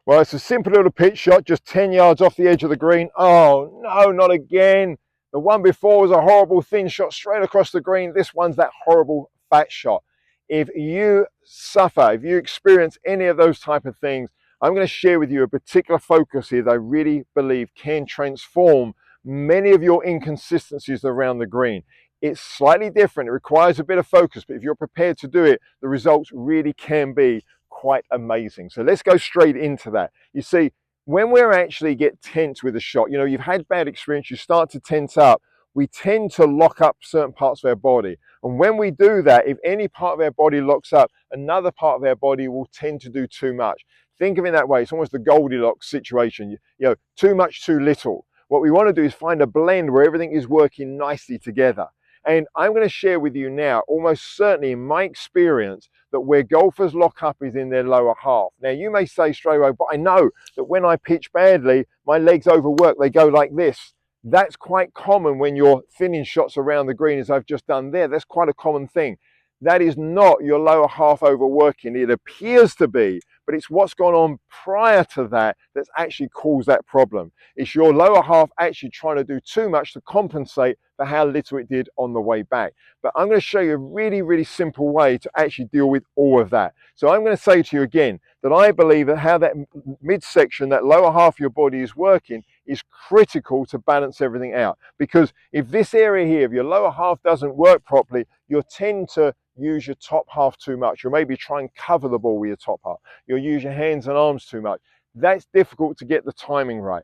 Well, it's a simple little pitch shot, just 10 yards off the edge of the green. Oh, no, not again. The one before was a horrible thin shot straight across the green. This one's that horrible fat shot. If you suffer, if you experience any of those type of things, I'm going to share with you a particular focus here that I really believe can transform many of your inconsistencies around the green. It's slightly different. It requires a bit of focus, but if you're prepared to do it, the results really can be quite amazing. So let's go straight into that. You see, when we're actually get tense with a shot, you know, you've had bad experience, you start to tense up, we tend to lock up certain parts of our body. And when we do that, if any part of our body locks up, another part of our body will tend to do too much. Think of it that way. It's almost the Goldilocks situation, you know, too much, too little. What we want to do is find a blend where everything is working nicely together. And I'm going to share with you now, almost certainly in my experience, that where golfers lock up is in their lower half. Now, you may say straight away, but I know that when I pitch badly, my legs overwork, they go like this. That's quite common when you're thinning shots around the green, as I've just done there. That's quite a common thing. That is not your lower half overworking. It appears to be, but it's what's gone on prior to that that's actually caused that problem. It's your lower half actually trying to do too much to compensate for how little it did on the way back. But I'm going to show you a really, really simple way to actually deal with all of that. So I'm going to say to you again that I believe that how that midsection, that lower half of your body is working is critical to balance everything out. Because if this area here, if your lower half doesn't work properly, you'll tend to use your top half too much. You'll maybe try and cover the ball with your top half. You'll use your hands and arms too much. That's difficult to get the timing right.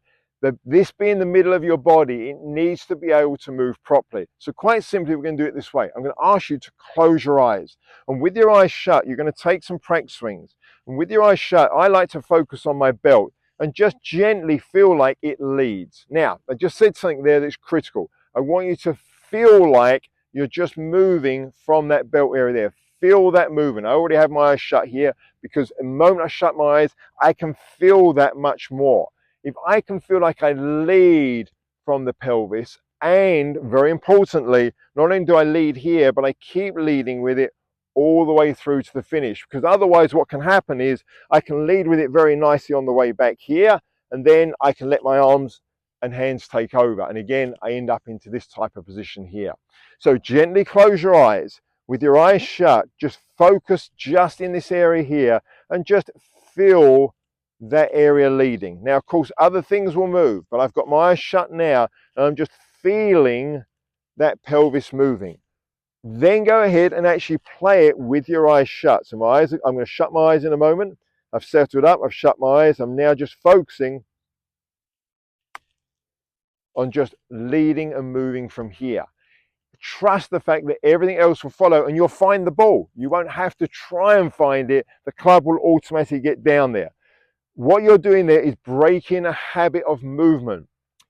This being the middle of your body, it needs to be able to move properly. So quite simply, we're going to do it this way. I'm going to ask you to close your eyes. And with your eyes shut, you're going to take some practice swings. And with your eyes shut, I like to focus on my belt and just gently feel like it leads. Now, I just said something there that's critical. I want you to feel like you're just moving from that belt area there. Feel that movement. I already have my eyes shut here because the moment I shut my eyes, I can feel that much more. If I can feel like I lead from the pelvis, and very importantly, not only do I lead here, but I keep leading with it all the way through to the finish, because otherwise what can happen is I can lead with it very nicely on the way back here, and then I can let my arms and hands take over. And again, I end up into this type of position here. So gently close your eyes. With your eyes shut, just focus just in this area here and just feel that area leading. Now, of course, other things will move, but I've got my eyes shut now and I'm just feeling that pelvis moving. Then go ahead and actually play it with your eyes shut. So my eyes, I'm going to shut my eyes in a moment. I've settled up, I've shut my eyes. I'm now just focusing on just leading and moving from here. Trust the fact that everything else will follow and you'll find the ball. You won't have to try and find it. The club will automatically get down there. What you're doing there is breaking a habit of movement.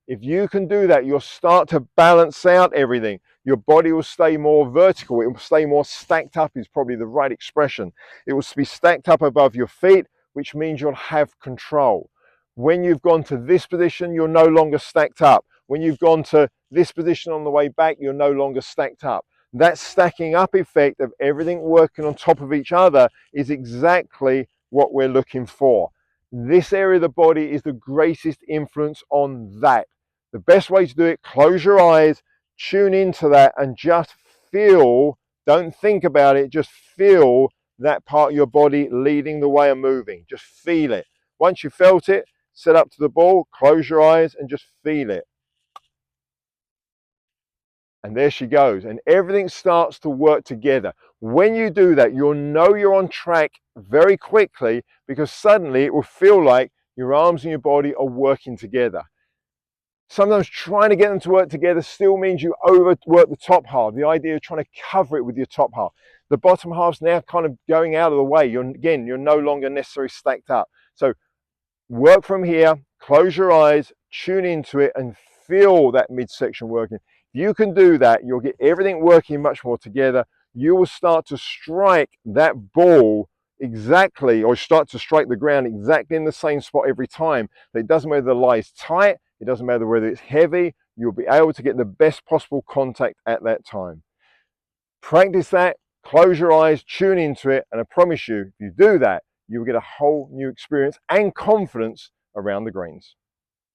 If you can do that, you'll start to balance out everything. Your body will stay more vertical. It will stay more stacked up is probably the right expression. It will be stacked up above your feet, which means you'll have control. When you've gone to this position, you're no longer stacked up. When you've gone to this position on the way back, you're no longer stacked up. That stacking up effect of everything working on top of each other is exactly what we're looking for. This area of the body is the greatest influence on that. The best way to do it, close your eyes, tune into that and just feel, don't think about it, just feel that part of your body leading the way and moving. Just feel it. Once you've felt it, set up to the ball, close your eyes and just feel it. And there she goes. And everything starts to work together. When you do that, you'll know you're on track very quickly because suddenly it will feel like your arms and your body are working together. Sometimes trying to get them to work together still means you overwork the top half. The idea of trying to cover it with your top half. The bottom half's now kind of going out of the way. You're no longer necessarily stacked up. So work from here, close your eyes, tune into it and feel that midsection working. If you can do that, you'll get everything working much more together. You will start to strike that ball exactly, or start to strike the ground exactly in the same spot every time. It doesn't matter whether the lie's tight, it doesn't matter whether it's heavy, you'll be able to get the best possible contact at that time. Practice that, close your eyes, tune into it, and I promise you, if you do that, you will get a whole new experience and confidence around the greens.